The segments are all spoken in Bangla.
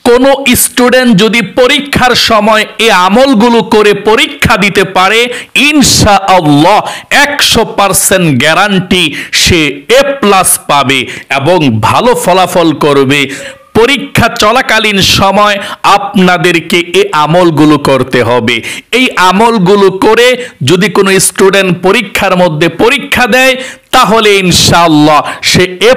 কোনো স্টুডেন্ট যদি পরীক্ষার সময় এই আমলগুলো করে পরীক্ষা দিতে পারে, ইনশাআল্লাহ 100% গ্যারান্টি সে A+ পাবে এবং ভালো ফলাফল করবে। পরীক্ষা চলাকালীন সময় আপনাদেরকে এই আমলগুলো করতে হবে। এই আমলগুলো করে যদি কোনো স্টুডেন্ট পরীক্ষার মধ্যে পরীক্ষা দেয়, তাহলে ইনশাআল্লাহ সে A+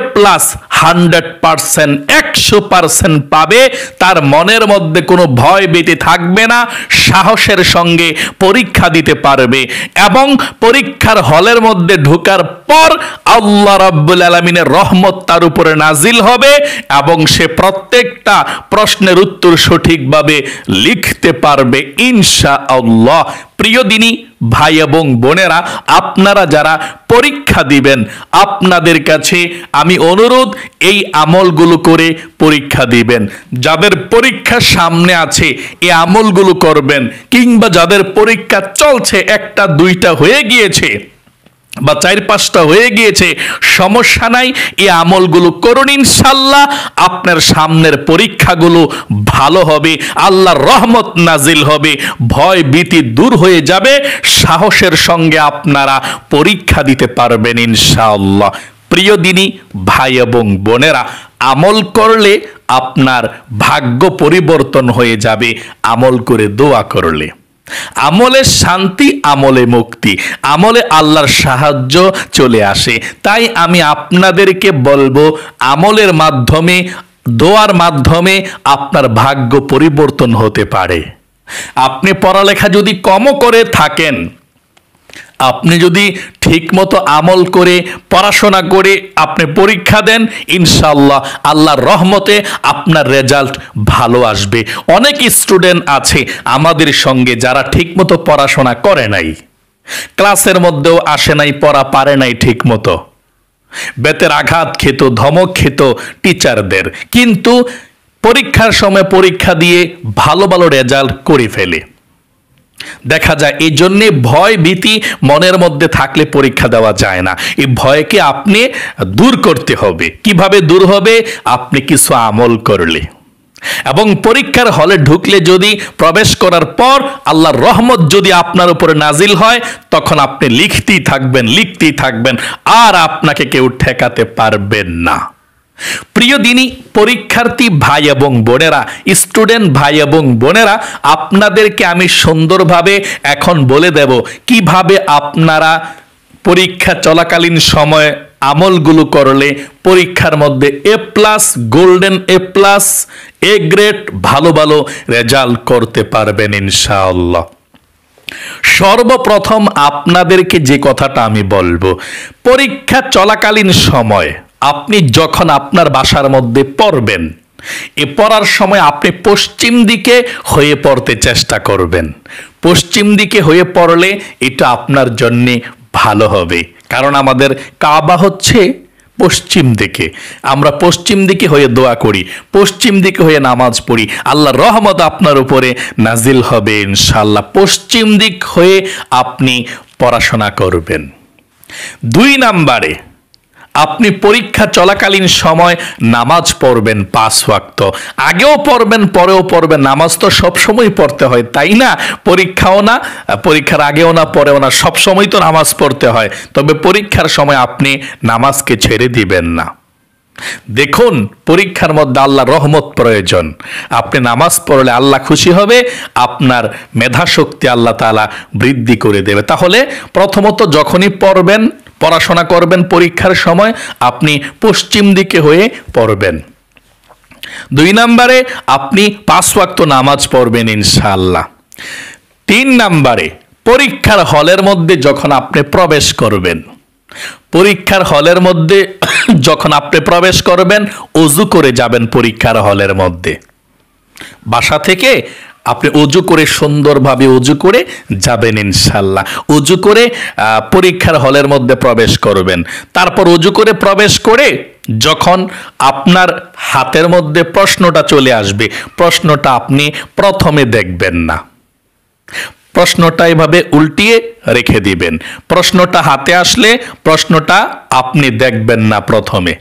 100% 100% পাবে। তার মনের মধ্যে কোনো ভয় ভীতি থাকবে না, সাহসের সঙ্গে পরীক্ষা দিতে পারবে এবং পরীক্ষার হলের মধ্যে ঢোকার পর আল্লাহ রাব্বুল আলামিনের রহমত তার উপরে নাজিল হবে এবং সে প্রত্যেকটা প্রশ্নের উত্তর সঠিকভাবে লিখতে পারবে ইনশাআল্লাহ। প্রিয় দিনী ভাই এবং বোনেরা, আপনারা যারা পরীক্ষা দিবেন, আপনাদের কাছে আমি অনুরোধ, এই আমলগুলো করে পরীক্ষা দিবেন। যাদের পরীক্ষা সামনে আছে এই আমলগুলো করবেন, কিংবা যাদের পরীক্ষা চলছে, 1টা 2টা হয়ে গিয়েছে বা 4-5টা হয়ে গিয়েছে, সমস্যা নাই, এই আমলগুলো করুন। ইনশাআল্লাহ আপনার সামনের পরীক্ষাগুলো ভালো হবে, আল্লাহর রহমত নাজিল হবে, ভয় ভীতি দূর হয়ে যাবে, সাহসের সঙ্গে আপনারা পরীক্ষা দিতে পারবেন ইনশাআল্লাহ। প্রিয় দিনী ভাই এবং বোনেরা, আমল করলে আপনার ভাগ্য পরিবর্তন হয়ে যাবে আমল করে দোয়া করলে। আমলে শান্তি, আমলে মুক্তি, আমলে আল্লাহর সাহায্য চলে আসে। তাই আমি আপনাদেরকে বলবো, আমলের মাধ্যমে, দোয়ার মাধ্যমে আপনার ভাগ্য পরিবর্তন হতে পারে। আপনি পড়ালেখা যদি কমও করে থাকেন, আপনি যদি ঠিকমতো আমল করে পড়াশোনা করে আপনি পরীক্ষা দেন, ইনশাআল্লাহ আল্লাহর রহমতে আপনার রেজাল্ট ভালো আসবে। অনেক স্টুডেন্ট আছে আমাদের সঙ্গে যারা ঠিকমতো পড়াশোনা করে নাই, ক্লাসের মধ্যেও আসে নাই, পড়া পারে নাই ঠিকমতো, বেতের আঘাত খেত, ধমক খেত টিচারদের, কিন্তু পরীক্ষার সময় পরীক্ষা দিয়ে ভালো ভালো রেজাল্ট করে ফেলে। দেখা যায় এই জন্যে ভয় ভীতি মনের মধ্যে থাকলে পরীক্ষা দেওয়া যায় না। এই ভয়কে আপনি দূর করতে হবে। কিভাবে দূর হবে? আপনি কিছু আমল করলে এবং পরীক্ষার হলে ঢুকলে, যদি প্রবেশ করার পর আল্লাহর রহমত যদি আপনার উপরে নাজিল হয়, তখন আপনি লিখতেই থাকবেন, আর আপনাকে কেউ ঠেকাতে পারবেন না। প্রিয় দিনী পরীক্ষার্থী ভাই এবং বোনেরা, স্টুডেন্ট ভাই এবং বোনেরা, আপনাদেরকে আমি সুন্দরভাবে এখন বলে দেব কিভাবে আপনারা পরীক্ষা চলাকালীন সময়ে আমলগুলো করলে পরীক্ষার মধ্যে A+, golden A+, A grade ভালো ভালো রেজাল্ট করতে পারবেন ইনশাআল্লাহ। সর্বপ্রথম আপনাদেরকে যে কথাটা আমি বলবো, পরীক্ষা চলাকালীন সময় আপনি যখন আপনার বাসার মধ্যে পড়বেন, এ পড়ার সময় আপনি পশ্চিম দিকে হয়ে পড়তে চেষ্টা করবেন। পশ্চিম দিকে হয়ে পড়লে এটা আপনার জন্য ভালো হবে, কারণ আমাদের কাবা হচ্ছে পশ্চিম দিকে। আমরা পশ্চিম দিকে হয়ে দোয়া করি, পশ্চিম দিকে হয়ে নামাজ পড়ি, আল্লাহর রহমত আপনার উপরে নাজিল হবে ইনশাআল্লাহ। পশ্চিম দিক হয়ে আপনি পড়াশোনা করবেন। 2 নম্বরে, আপনি পরীক্ষা চলাকালীন সময় নামাজ পড়বেন 5 ওয়াক্ত। আগেও পড়বেন, পরেও পড়বেন। নামাজ তো সবসময় পড়তে হয়, তাই না? পরীক্ষাও না, পরীক্ষার আগেও না, পরেও না, সবসময় তো নামাজ পড়তে হয়। তবে পরীক্ষার সময় আপনি নামাজকে ছেড়ে দিবেন না। দেখুন, পরীক্ষার মধ্যে আল্লাহর রহমত প্রয়োজন। আপনি নামাজ পড়লে আল্লাহ খুশি হবে, আপনার মেধা শক্তি আল্লাহ তাআলা বৃদ্ধি করে দেবে। তাহলে প্রথমত যখনই পড়বেন, পড়াশোনা করবেন, পরীক্ষার সময় আপনি পশ্চিম দিকে হয়ে পড়বেন। 2 নম্বরে, আপনি 5 ওয়াক্ত নামাজ পড়বেন ইনশাআল্লাহ। 3 নম্বরে, পরীক্ষার হলের মধ্যে যখন আপনি প্রবেশ করবেন, পরীক্ষার হলের মধ্যে যখন আপনি প্রবেশ করবেন, ওযু করে যাবেন পরীক্ষার হলের মধ্যে। বাসা থেকে আপনি ওযু করে, সুন্দরভাবে ওযু করে যাবেন ইনশাআল্লাহ। ওযু করে পরীক্ষার হলের মধ্যে প্রবেশ করবেন। তারপর ওযু করে প্রবেশ করে যখন আপনার হাতের মধ্যে প্রশ্নটা চলে আসবে, প্রশ্নটা আপনি প্রথমে দেখবেন না, প্রশ্নটা এভাবে উল্টিয়ে রেখে দিবেন। প্রশ্নটা হাতে আসলে প্রশ্নটা আপনি দেখবেন না প্রথমে।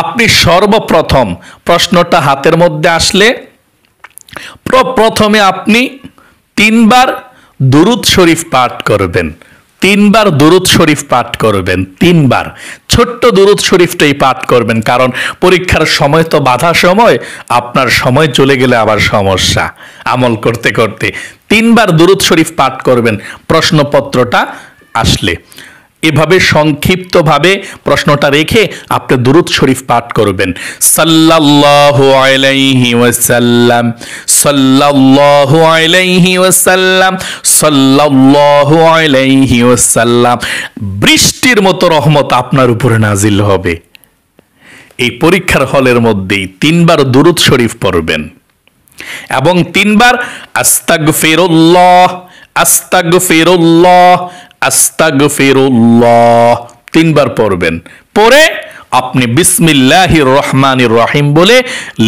আপনি সর্বপ্রথম প্রশ্নটা হাতের মধ্যে আসলে সর্বপ্রথমে আপনি 3 বার দুরূদ শরীফ পাঠ করবেন। 3 বার দুরূদ শরীফ পাঠ করবেন, 3 বার ছোট্ট দুরূদ শরীফটাই পাঠ করবেন, কারণ পরীক্ষার সময় তো বাধা সময়, আপনার সময় চলে গেলে আবার সমস্যা আমল করতে করতে। 3 বার দুরূদ শরীফ পাঠ করবেন প্রশ্নপত্রটা আসলে। এভাবে সংক্ষিপ্তভাবে প্রশ্নটা রেখে আপনি দুরূদ শরীফ পাঠ করবেন। সাল্লাল্লাহু আলাইহি ওয়াসাল্লাম, সাল্লাল্লাহু আলাইহি ওয়াসাল্লাম, সাল্লাল্লাহু আলাইহি ওয়াসাল্লাম। বৃষ্টির মতো রহমত আপনার উপরে নাজিল হবে। এই পরীক্ষার হলের মধ্যেই 3 বার দুরূদ শরীফ পড়বেন এবং 3 বার আস্তাগফিরুল্লাহ, আস্তাগফিরুল্লাহ, আস্তাগফিরুল্লাহ 3 বার পড়বেন। পরে আপনি বিসমিল্লাহির রহমানির রহিম বলে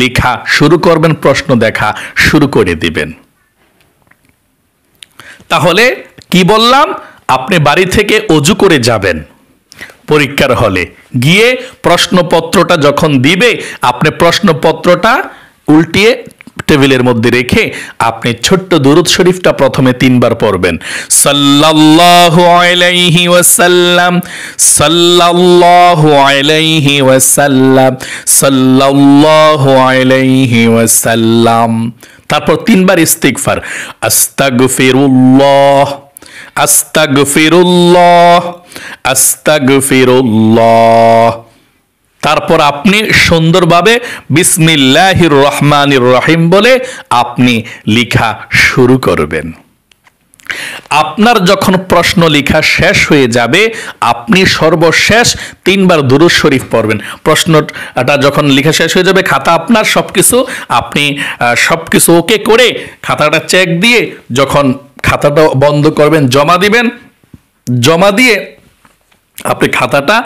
লেখা শুরু করবেন, প্রশ্ন দেখা শুরু করে দিবেন। তাহলে কি বললাম, আপনি বাড়ি থেকে ওযু করে যাবেন পরীক্ষার হলে, গিয়ে প্রশ্নপত্রটা যখন দিবে আপনি প্রশ্নপত্রটা উল্টিয়ে টেবিলের মধ্যে রেখে আপনি ছোট্ট দুরূদ শরীফটা প্রথমে 3 বার পড়বেন। সাল্লাল্লাহু আলাইহি ওয়াসাল্লাম, সাল্লাল্লাহু আলাইহি ওয়াসাল্লাম, সাল্লাল্লাহু আলাইহি ওয়াসাল্লাম। তারপর 3 বার ইস্তিগফার, আস্তাগফিরুল্লাহ, আস্তাগফিরুল্লাহ, আস্তাগফিরুল্লাহ। তারপর আপনি সুন্দরভাবে বিসমিল্লাহির রহমানির রহিম বলে আপনি লেখা শুরু করবেন। আপনার যখন প্রশ্ন লেখা শেষ হয়ে যাবে আপনি সর্বশেষ 3 বার দুরূদ শরীফ পড়বেন। প্রশ্নটা যখন লেখা শেষ হয়ে যাবে, খাতা আপনার সবকিছু, আপনি সবকিছু ওকে করে খাতাটা চেক দিয়ে যখন খাতাটা বন্ধ করবেন, জমা দিবেন। জমা দিয়ে আপনি খাতাটা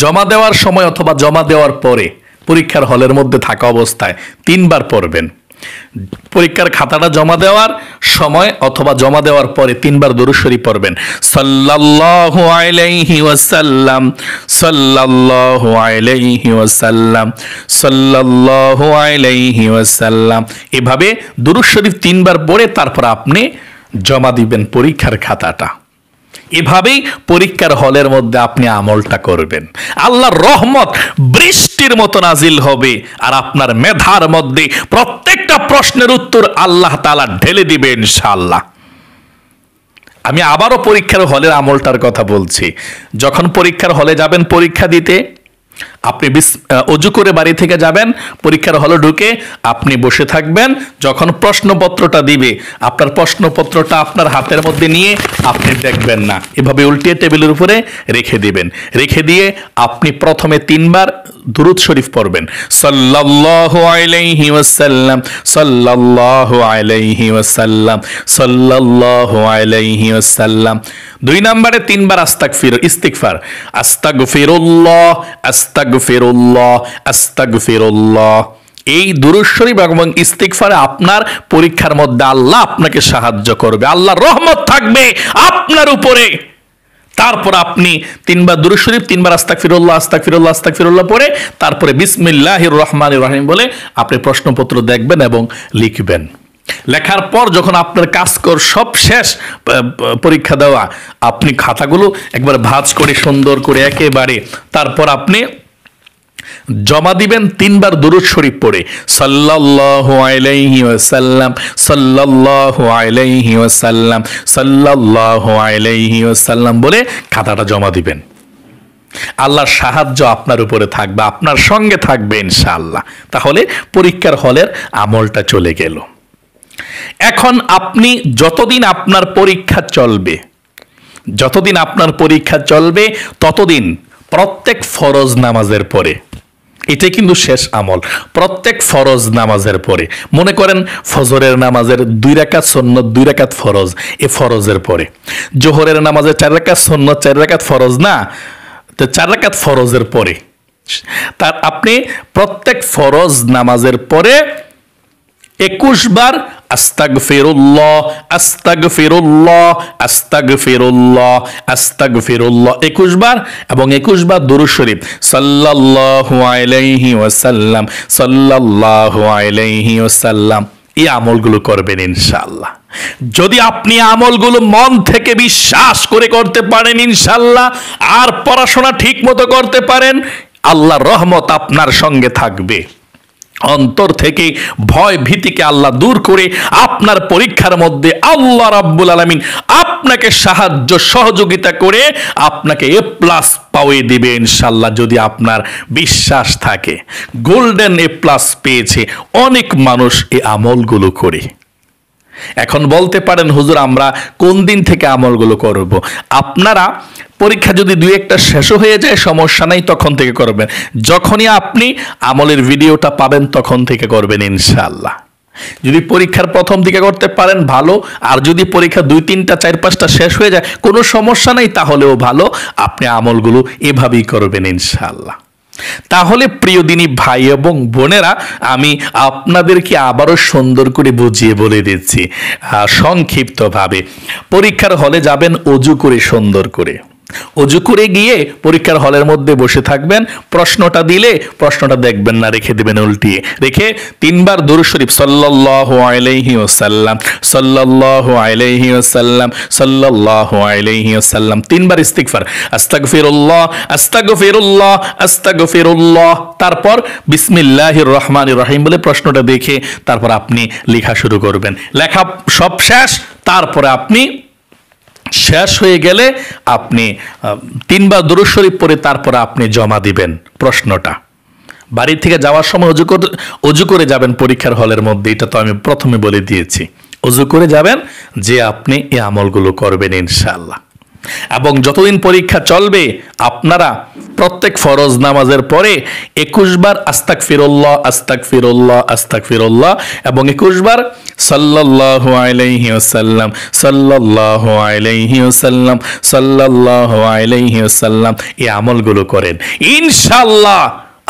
জমা দেওয়ার সময় অথবা জমা দেওয়ার পরে পরীক্ষার হলের মধ্যে থাকা অবস্থায় 3 বার পড়বেন। পরীক্ষার খাতাটা জমা দেওয়ার সময় অথবা জমা দেওয়ার পরে 3 বার দুরূদ শরীফ পড়বেন। সাল্লাল্লাহু আলাইহি ওয়াসাল্লাম, সাল্লাল্লাহু আলাইহি ওয়াসাল্লাম, সাল্লাল্লাহু আলাইহি ওয়াসাল্লাম। এভাবে দুরূদ শরীফ 3 বার পড়ে তারপর আপনি জমা দিবেন পরীক্ষার খাতাটা। এভাবেই পরীক্ষার হলের মধ্যে আপনি আমলটা করবেন। আল্লাহর রহমত বৃষ্টির মতো নাজিল হবে আর আপনার মেধার মধ্যে প্রত্যেকটা প্রশ্নের উত্তর আল্লাহ তাআলা ঢেলে দিবে ইনশাআল্লাহ। আমি আবারও পরীক্ষার হলের আমলটার কথা বলছি। যখন পরীক্ষার হলে যাবেন পরীক্ষা দিতে, আপনি ওযু করে বাড়ি থেকে যাবেন, পরীক্ষার হলে ঢুকে আপনি বসে থাকবেন। যখন প্রশ্নপত্রটা দিবে আপনার প্রশ্নপত্রটা আপনার হাতের মধ্যে নিয়ে আপনি দেখবেন না, এভাবে উল্টিয়ে টেবিলের উপরে রেখে দিবেন। রেখে দিয়ে আপনি প্রথমে 3 বার দুরূদ শরীফ পড়বেন। সাল্লাল্লাহু আলাইহি ওয়াসাল্লাম, সাল্লাল্লাহু আলাইহি ওয়াসাল্লাম, সাল্লাল্লাহু আলাইহি ওয়াসাল্লাম। 2 নম্বরে 3 বার ইস্তিগফার, আস্তাগফিরুল্লাহ, আস্তাগফিরুল্লাহ, আস্তাগফিরুল্লাহ। এই দুরূদ শরীফ এবং ইস্তিগফারে আপনার পরীক্ষার মধ্যে আল্লাহ আপনাকে সাহায্য করবে, আল্লাহর রহমত থাকবে আপনার উপরে। তারপর আপনি 3 বার দুরূদ শরীফ, 3 বার আস্তাগফিরুল্লাহ, আস্তাগফিরুল্লাহ, আস্তাগফিরুল্লাহ পড়ে তারপরে বিসমিল্লাহির রহমানির রহিম বলে আপনি প্রশ্নপত্র দেখবেন এবং লিখবেন। লেখার পর যখন আপনার কাজ সব শেষ, পরীক্ষা দেওয়া, আপনি খাতাগুলো একবার ভাঁজ করে সুন্দর করে একেবারে তারপর আপনি জমা দিবেন 3 বার দুরূদ শরীফ পড়ে। সাল্লাল্লাহু আলাইহি ওয়াসাল্লাম, সাল্লাল্লাহু আলাইহি ওয়াসাল্লাম, সাল্লাল্লাহু আলাইহি ওয়াসাল্লাম বলে খাতাটা জমা দিবেন। আল্লাহর সাহায্য আপনার উপরে থাকবে, আপনার সঙ্গে থাকবে ইনশাআল্লাহ। তাহলে পরীক্ষার হলের আমলটা চলে গেল। এখন আপনি যতদিন আপনার পরীক্ষা চলবে, যতদিন আপনার পরীক্ষা চলবে ততদিন প্রত্যেক ফরজ নামাজের পরে, এটাই কিন্তু শেষ আমল, প্রত্যেক ফরজ নামাজের পরে, মনে করেন ফজরের নামাজের 2 রাকাত সুন্নাত 2 রাকাত ফরজ, এ ফরজের পরে, জোহরের নামাজের 4 রাকাত সুন্নাত 4 রাকাত ফরজ না, তো 4 রাকাত ফরজের পরে তার আপনি প্রত্যেক ফরজ নামাজের পরে 21 বার আস্তাগফিরুল্লাহ, আস্তাগফিরুল্লাহ, আস্তাগফিরুল্লাহ, আস্তাগফিরুল্লাহ 21 বার এবং 21 বার দুরূদ শরীফ সাল্লাল্লাহু আলাইহি ওয়াসাল্লাম, সাল্লাল্লাহু আলাইহি ওয়াসাল্লাম এই আমলগুলো করবেন ইনশাআল্লাহ। যদি আপনি আমলগুলো মন থেকে বিশ্বাস করে করতে পারেন ইনশাআল্লাহ, আর পড়াশোনা ঠিক মতো করতে পারেন, আল্লাহর রহমত আপনার সঙ্গে থাকবে। অন্তর থেকে ভয় ভীতিকে আল্লাহ দূর করে আপনার পরীক্ষার মধ্যে আল্লাহ রাব্বুল আলামিন আপনাকে সাহায্য সহযোগিতা করে আপনাকে এ প্লাস পাওয়িয়ে দিবে ইনশাআল্লাহ, যদি আপনার বিশ্বাস থাকে। গোল্ডেন এ প্লাস পেয়েছে অনেক মানুষ এই আমলগুলো করে। এখন বলতে পারেন হুজুর আমরা কোন দিন থেকে আমলগুলো করব? আপনারা পরীক্ষা যদি দুই একটা শেষ হয়ে যায় সমস্যা নাই, তখন থেকে করবেন। যখনই আপনি আমলের ভিডিওটা পাবেন তখন থেকে করবেন ইনশাআল্লাহ। যদি পরীক্ষার প্রথম দিকে করতে পারেন ভালো, আর যদি পরীক্ষা 2, 3, 4, 5টা শেষ হয়ে যায় কোনো সমস্যা নেই, তাহলেও ভালো। আপনি আমলগুলো এভাবেই করবেন ইনশাআল্লাহ। তাহলে প্রিয় দিনী ভাই এবং বোনেরা, আমি আপনাদেরকে আবারও সুন্দর করে বুঝিয়ে বলে দিচ্ছি সংক্ষিপ্তভাবে। পরীক্ষার হলে যাবেন অজু করে, সুন্দর করে অজু করে গিয়ে পরীক্ষার হলের মধ্যে বসে থাকবেন। প্রশ্নটা দিলে প্রশ্নটা দেখবেন না, রেখে দেবেন উল্টিয়ে। রেখে 3 বার দুরূদ শরীফ সাল্লাল্লাহু আলাইহি ওয়াসাল্লাম, সাল্লাল্লাহু আলাইহি ওয়াসাল্লাম, সাল্লাল্লাহু আলাইহি ওয়াসাল্লাম, 3 বার ইস্তিগফার, আস্তাগফিরুল্লাহ আস্তাগফিরুল্লাহ আস্তাগফিরুল্লাহ। তারপর বিসমিল্লাহির রহমানির রহিম বলে প্রশ্নটা দেখে তারপর আপনি লেখা শুরু করবেন। লেখা সব শেষ, তারপরে আপনি শেষ হয়ে গেলে আপনি 3 বার দুরূদ শরীফ পড়ে তারপরে আপনি জমা দিবেন প্রশ্নটা। বাড়ি থেকে যাওয়ার সময় অজু করে যাবেন পরীক্ষার হলের মধ্যে, এটা তো আমি প্রথমে বলে দিয়েছি। অজু করে যাবেন, যে আপনি এই আমলগুলো করবেন ইনশাআল্লাহ। এবং যতদিন পরীক্ষা চলবে আপনারা প্রত্যেক ফরজ নামাজের পরে 21 বার আস্তাগফিরুল্লাহ আস্তাগফিরুল্লাহ আস্তাগফিরুল্লাহ এবং 21 বার সাল্লাল্লাহু আলাইহি ওয়াসাল্লাম সাল্লাল্লাহু আলাইহি ওয়াসাল্লাম সাল্লাল্লাহু আলাইহি ওয়াসাল্লাম এই আমলগুলো করেন ইনশাআল্লাহ।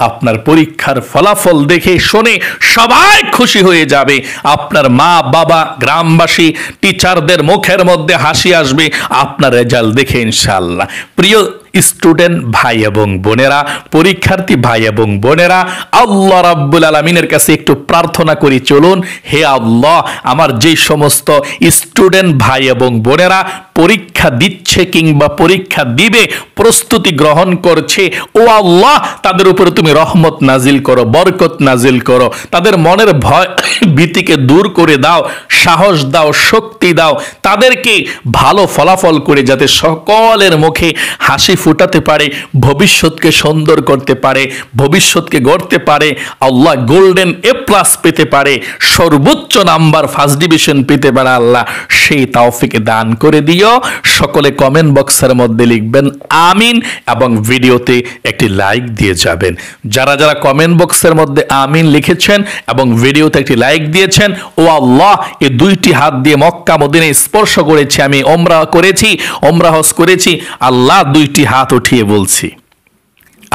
আপনার পরীক্ষার ফলাফল দেখে শুনে সবাই খুশি হয়ে যাবে। আপনার মা বাবা, গ্রামবাসী, টিচারদের মুখের মধ্যে হাসি আসবে আপনার রেজাল্ট দেখে ইনশাআল্লাহ। প্রিয় স্টুডেন্ট ভাই এবং বোনেরা, পরীক্ষার্থী ভাই এবং বোনেরা, আল্লাহ রাব্বুল আলামিনের কাছে একটু প্রার্থনা করি চলুন। হে আল্লাহ, আমার যে সমস্ত স্টুডেন্ট ভাই এবং বোনেরা পরীক্ষা দিচ্ছে কিংবা পরীক্ষা দিবে প্রস্তুতি গ্রহণ করছে, ও আল্লাহ তাদের উপরে তুমি রহমত নাজিল করো, বরকত নাজিল করো, তাদের মনের ভয় ভীতিকে দূর করে দাও, সাহস দাও, শক্তি দাও, তাদেরকে ভালো ফলাফল করে যাতে সকলের মুখে হাসি ফুটাতে পারে, ভবিষ্যৎকে সুন্দর করতে পারে, ভবিষ্যৎকে গড়তে পারে, আল্লাহ গোল্ডেন এ প্লাস পেতে পারে, সর্বোচ্চ নাম্বার ফার্স্ট ডিভিশন পেতে পারে, আল্লাহ সেই তৌফিক দান করে দিও। সকলে কমেন্ট বক্সের মধ্যে লিখবেন আমিন এবং ভিডিওতে একটি লাইক দিয়ে যাবেন। যারা যারা কমেন্ট বক্সের মধ্যে আমিন লিখেছেন এবং ভিডিওতে একটি লাইক দিয়েছেন, ও আল্লাহ এই 2টি হাত দিয়ে মক্কা মদিনায় স্পর্শ করেছি, আমি ওমরা করেছি, ওমরা হজ করেছি, আল্লাহ 2টি হাত উঠিয়ে বলছি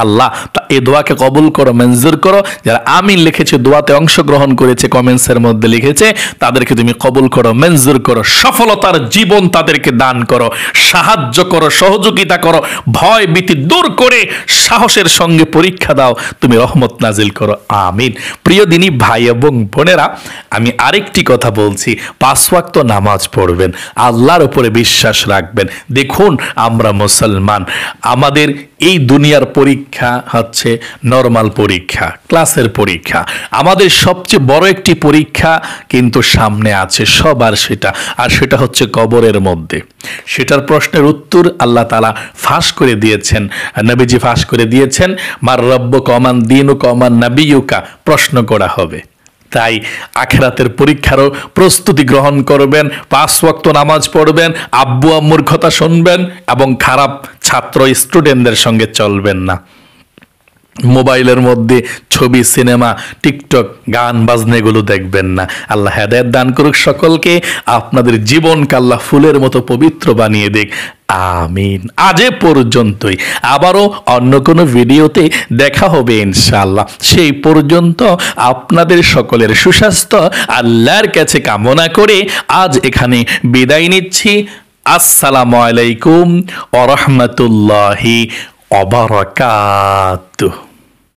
আল্লাহ এই দোয়াকে কবুল করো, মঞ্জুর করো। যারা আমিন লিখেছে, দোয়াতে অংশগ্রহণ করেছে, কমেন্টসের মধ্যে লিখেছে, তাদেরকে তুমি কবুল করো, মঞ্জুর করো, সফলতার জীবন তাদেরকে দান করো, সাহায্য করো, সহযোগিতা করো, ভয় ভীতি দূর করে সাহসের সঙ্গে পরীক্ষা দাও, তুমি রহমত নাজিল করো, আমিন। প্রিয় দিনী ভাই এবং বোনেরা, আমি আরেকটি কথা বলছি, 5 ওয়াক্ত নামাজ পড়বেন, আল্লাহর উপরে বিশ্বাস রাখবেন। দেখুন আমরা মুসলমান, আমাদের এই দুনিয়ার পরীক্ষা হচ্ছে নরমাল পরীক্ষা, ক্লাসের পরীক্ষা। আমাদের সবচেয়ে বড় একটি পরীক্ষা কিন্তু সামনে আছে সবার, সেটা হচ্ছে কবরের মধ্যে। সেটার প্রশ্নের উত্তর আল্লাহ তাআলা ফাঁস করে দিয়েছেন, নবীজি ফাঁস করে দিয়েছেন, মার রব্বুকা ওয়া মান দীনুকা ওয়া মান নাবিয়্যুকা, প্রশ্ন করা হবে। তাই আখিরাতের পরীক্ষারও প্রস্তুতি গ্রহণ করবেন, 5 ওয়াক্ত নামাজ পড়বেন, আব্বু আম্মুর কথা শুনবেন এবং খারাপ ছাত্র স্টুডেন্টদের সঙ্গে চলবেন না। মোবাইলের মধ্যে ছবি, সিনেমা, টিকটক, গান বাজনা এগুলো দেখবেন না। আল্লাহ হেদায়েত দান করুক সকলকে, আপনাদের জীবনকে আল্লাহ ফুলের মতো পবিত্র বানিয়ে দেখ, আমিন। আজ এ পর্যন্তই, আবারও অন্য কোনো ভিডিওতে দেখা হবে ইনশাআল্লাহ। সেই পর্যন্ত আপনাদের সকলের সুস্বাস্থ্য আল্লাহর কাছে কামনা করে আজ এখানে বিদায় নিচ্ছি। আসসালামু আলাইকুম ওয়া রাহমাতুল্লাহি ওয়া বারাকাতুহু।